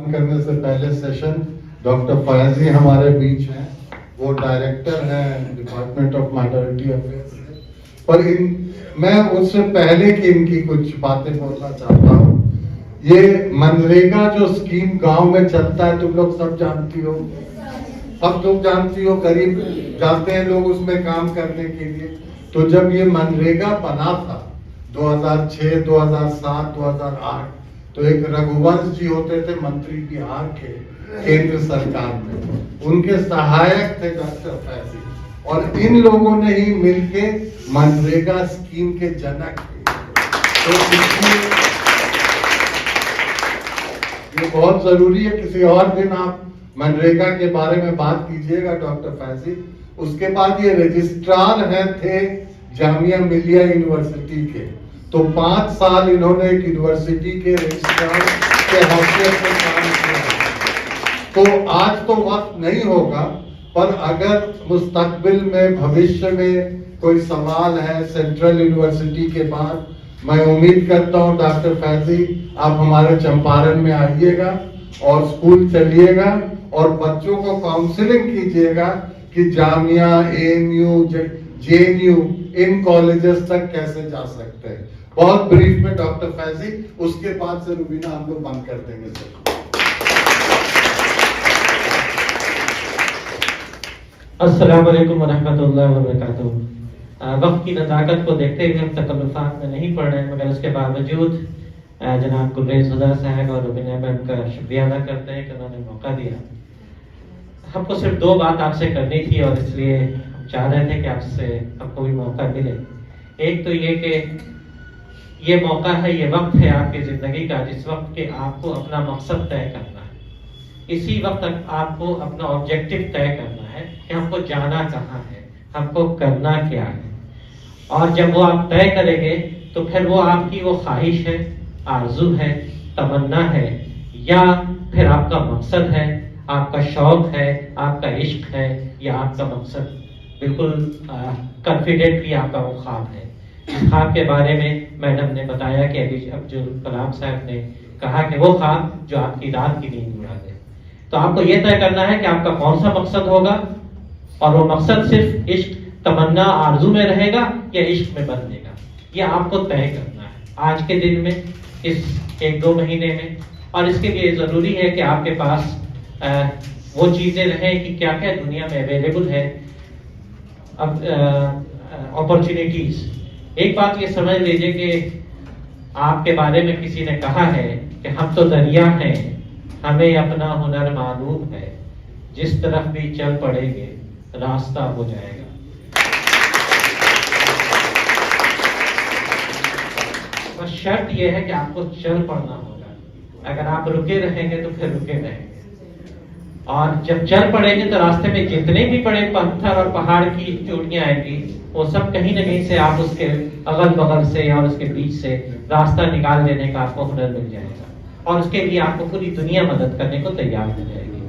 करने से पहले सेशन डॉक्टर फयाजी हमारे बीच हैं। वो डायरेक्टर हैं डिपार्टमेंट ऑफ माइनॉरिटी अफेयर्स। पर मैं उससे पहले कि इनकी कुछ बातें बोलना चाहता हूँ। ये मनरेगा जो स्कीम गांव में चलता है, तुम लोग सब जानती हो, सब लोग जानती हो, करीब जाते हैं लोग उसमें काम करने के लिए। तो जब ये मनरेगा बना था 2006, 2007, 2008, तो एक रघुवंश जी होते थे मंत्री बिहार के केंद्र सरकार में, उनके सहायक थे डॉक्टर फैजी, और इन लोगों ने ही मिलके मनरेगा स्कीम के जनक थे। तो इसलिए ये बहुत जरूरी है। किसी और दिन आप मनरेगा के बारे में बात कीजिएगा डॉक्टर फैजी। उसके बाद ये रजिस्ट्रार हैं थे जामिया मिलिया यूनिवर्सिटी के, तो 5 साल इन्होंने एक यूनिवर्सिटी के रजिस्ट्रार के हैसियत में काम किया। तो आज तो वक्त नहीं होगा, पर अगर मुस्तकबिल में भविष्य में कोई सवाल है सेंट्रल यूनिवर्सिटी के बाद, मैं उम्मीद करता हूं डॉक्टर फैजी आप हमारे चंपारण में आइएगा और स्कूल चलिएगा और बच्चों को काउंसलिंग कीजिएगा कि जामिया, एएमयू, जेएनयू इन कॉलेजेस तक कैसे जा सकते हैं। बहुत ब्रीफ में डॉक्टर फैजी, उसके बाद से रुबीना हम लोग बंद कर देंगे सर। अस्सलाम वालेकुम रहमतुल्लाहि व बरकातुहू। वक्त की नज़ाकत को देखते हुए हम तकल्लुफ़ात में नहीं पढ़ रहे हैं, मगर उसके बावजूद जनाब गुलरेज़ हुदा साहब और रुबीना मैम का शुक्रिया अदा करते हैं कि उन्होंने मौका दिया। हमको सिर्फ 2 बात आपसे करनी थी और इसलिए हम चाह रहे थे कि आपसे हमको भी मौका मिले। एक तो ये कि ये मौका है, ये वक्त है आपकी ज़िंदगी का जिस वक्त के आपको अपना मकसद तय करना है। इसी वक्त आपको अपना ऑब्जेक्टिव तय करना है कि हमको जाना कहाँ है, हमको करना क्या है। और जब वो आप तय करेंगे तो फिर वो आपकी वो ख्वाहिश है, आरजू है, तमन्ना है, या फिर आपका मकसद है, आपका शौक है, आपका इश्क है, या आपका मकसद बिल्कुल कॉन्फिडेंटली आपका वो ख्वाब है। इस ख्वाब के बारे में मैडम ने बताया कि अभी अब्दुल कलाम साहब ने कहा कि वो ख्वाब जो आपकी रात की नींद उड़ा दे। तो आपको ये तय करना है कि आपका कौन सा मकसद होगा, और वो मकसद सिर्फ इश्क, तमन्ना, आरजू में रहेगा या इश्क में बदलेगा, ये आपको तय करना है आज के दिन में, इस 1-2 महीने में। और इसके लिए ज़रूरी है कि आपके पास वो चीज़ें रहें कि क्या क्या दुनिया में अवेलेबल है, अब अपॉर्चुनिटीज़। एक बात ये समझ लीजिए कि आपके बारे में किसी ने कहा है कि हम तो दरिया हैं, हमें अपना हुनर मालूम है, जिस तरफ भी चल पड़ेंगे रास्ता हो जाएगा। बस शर्त यह है कि आपको चल पड़ना होगा। अगर आप रुके रहेंगे तो फिर रुके रहेंगे, और जब चल पड़ेंगे तो रास्ते में जितने भी बड़े पत्थर और पहाड़ की चोटियां आएंगी, वो सब कहीं ना कहीं से आप उसके अगल बगल से और उसके बीच से रास्ता निकाल लेने का आपको हुनर मिल जाएगा, और उसके लिए आपको पूरी दुनिया मदद करने को तैयार हो जाएगी।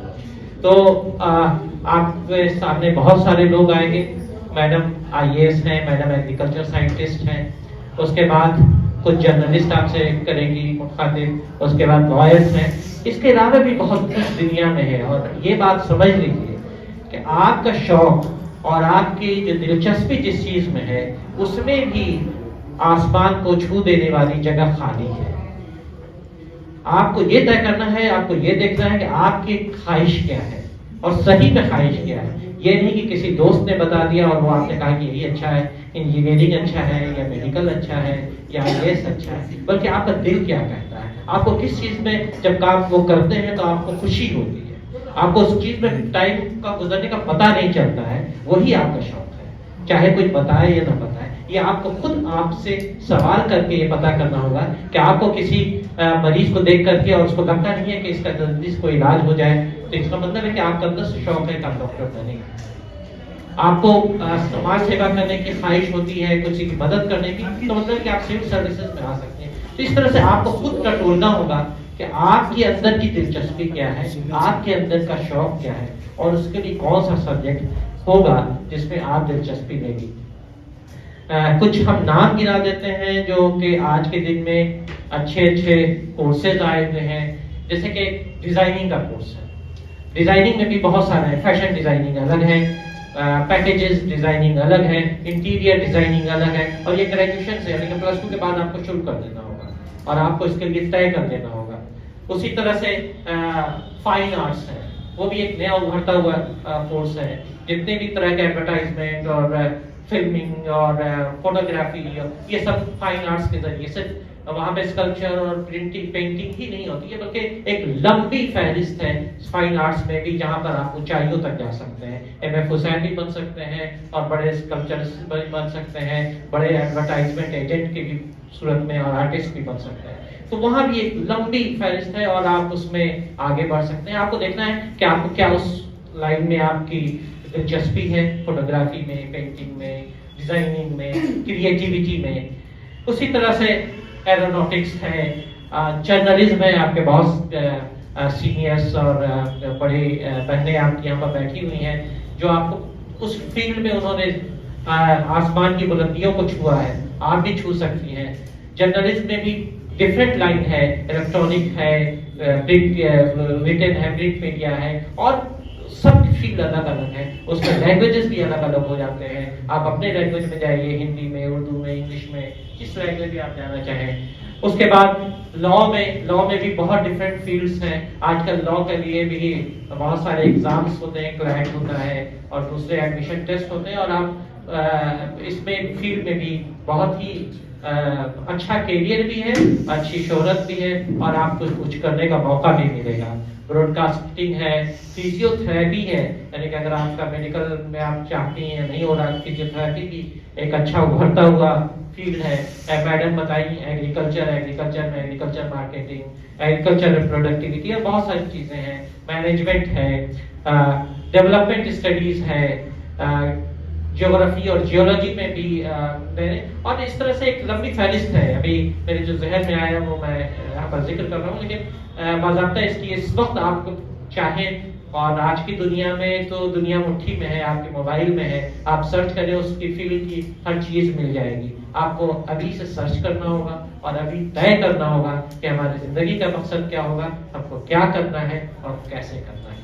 तो आपके सामने बहुत सारे लोग आएंगे। मैडम IAS हैं, मैडम एग्रीकल्चर साइंटिस्ट हैं, उसके बाद कुछ जर्नलिस्ट आपसे करेंगी मुखातिब, उसके बाद लॉयर्स हैं। इसके अलावा भी बहुत कुछ दुनिया में है, और ये बात समझ लीजिए कि आपका शौक और आपकी जो दिलचस्पी जिस चीज में है, उसमें भी आसमान को छू देने वाली जगह खाली है। आपको ये तय करना है, आपको ये देखना है कि आपकी ख्वाहिश क्या है और सही में ख्वाहिश क्या है। ये नहीं कि किसी दोस्त ने बता दिया और वो आपने कहा कि यही अच्छा है, इंजीनियरिंग अच्छा है, या मेडिकल अच्छा है, या IAS अच्छा है, बल्कि आपका दिल क्या कहता है। आपको किस चीज में जब काम वो करते हैं तो आपको खुशी होती है, आपको उस चीज में टाइम का गुजरने का पता नहीं चलता है, वही आपका शौक है। चाहे कोई बताए या ना बताए, ये आपको खुद आपसे सवाल करके ये पता करना होगा कि आपको किसी मरीज को देख करके और उसको लगता नहीं है कि इसका जल्दी से कोई इलाज हो जाए, तो इसका मतलब है कि आपका अंदर से शौक है कि आप डॉक्टर बनेंगे। आपको समाज सेवा करने की ख्वाहिश होती है, किसी की मदद करने की, तो मतलब कि आप सिविल सर्विसेज में आ सकते हैं। तो इस तरह से आपको खुद टटोलना होगा कि आपके अंदर की दिलचस्पी क्या है, आपके अंदर का शौक क्या है, और उसके लिए कौन सा सब्जेक्ट होगा जिसमें आप दिलचस्पी लेंगी। कुछ हम नाम गिना देते हैं जो कि आज के दिन में अच्छे अच्छे कोर्सेज आए हुए हैं, जैसे कि डिजाइनिंग का कोर्स है। डिजाइनिंग में भी बहुत सारे हैं, फैशन डिजाइनिंग अलग है, पैकेजेस डिजाइनिंग अलग है, इंटीरियर डिजाइनिंग अलग है, और ये ग्रेजुएशन से यानी कि प्लस 2 के बाद आपको शुरू कर देना होगा और आपको इसके लिए तय कर देना होगा। उसी तरह से फाइन आर्ट्स है, वो भी एक नया उभरता हुआ कोर्स है। जितने भी तरह के एडवर्टाइजमेंट और फिल्मिंग और फोटोग्राफी, ये सब फाइन आर्ट्स के जरिए से वहां पे स्कल्पचर और प्रिंटिंग पेंटिंग ही नहीं होती है, बल्कि एक लंबी फहरिस्त है फाइन आर्ट्स में भी, जहां पर आप ऊंचाइयों तक जा सकते हैं। एमएफ हुसैन भी बन सकते हैं और बड़े स्कल्पचर्स बन सकते हैं, बड़े एडवर्टाइजमेंट एजेंट के भी सूरत में और आर्टिस्ट भी बन सकते हैं। तो वहां भी एक लंबी फहरिस्त है और आप उसमें आगे बढ़ सकते हैं। आपको देखना है कि आपको क्या उस लाइन में आपकी दिलचस्पी है, फोटोग्राफी में, पेंटिंग में, डिजाइनिंग में, क्रिएटिविटी में। उसी तरह से एरोनॉटिक्स है, जर्नलिज्म है। आपके बहुत सीनियर्स और बड़ी बहनें आपकी यहाँ पर बैठी हुई हैं जो आपको उस फील्ड में उन्होंने आसमान की बुलंदियों को छुआ है, आप भी छू सकती हैं। जर्नलिज्म में भी डिफरेंट लाइन है, इलेक्ट्रॉनिक है, प्रिंट रिटन है, प्रिंट मीडिया है, और सब फील्ड अलग अलग है, उसमें लैंग्वेजेस भी अलग अलग हो जाते हैं। आप अपने लैंग्वेज में जाइए, हिंदी में, उर्दू में, इंग्लिश में, जिस लैंग्वेज में आप जाना चाहें। उसके बाद लॉ में भी बहुत डिफरेंट फील्ड्स हैं। आजकल लॉ के लिए भी बहुत सारे एग्जाम्स होते हैं, क्लाइंट होता है और दूसरे एडमिशन टेस्ट होते हैं, और आप इसमें फील्ड में भी बहुत ही अच्छा करियर भी है, अच्छी शोहरत भी है, और आपको कुछ करने का मौका भी मिलेगा। ब्रॉडकास्टिंग है, फिजियोथेरेपी है, यानी कि अगर आपका मेडिकल में आप चाहती हैं नहीं हो रहा, फिजियोथेरेपी भी एक अच्छा उभरता हुआ फील्ड है। मैडम बताइए, एग्रीकल्चर में एग्रीकल्चर मार्केटिंग, एग्रीकल्चर प्रोडक्टिविटी, और बहुत सारी चीजें हैं। मैनेजमेंट है, डेवलपमेंट स्टडीज है, ज्योग्राफी और जियोलॉजी में भी मैंने, और इस तरह से एक लंबी फहरिस्त है। अभी मेरे जो जहन में आया वो मैं यहाँ पर जिक्र कर रहा हूँ, लेकिन बाज़ाब्ता इसकी इस वक्त आप चाहें, और आज की दुनिया में तो दुनिया मुट्ठी में है, आपके मोबाइल में है, आप सर्च करें उसकी फील्ड की हर चीज मिल जाएगी। आपको अभी से सर्च करना होगा और अभी तय करना होगा कि हमारी जिंदगी का मकसद क्या होगा, हमको क्या करना है और कैसे करना है।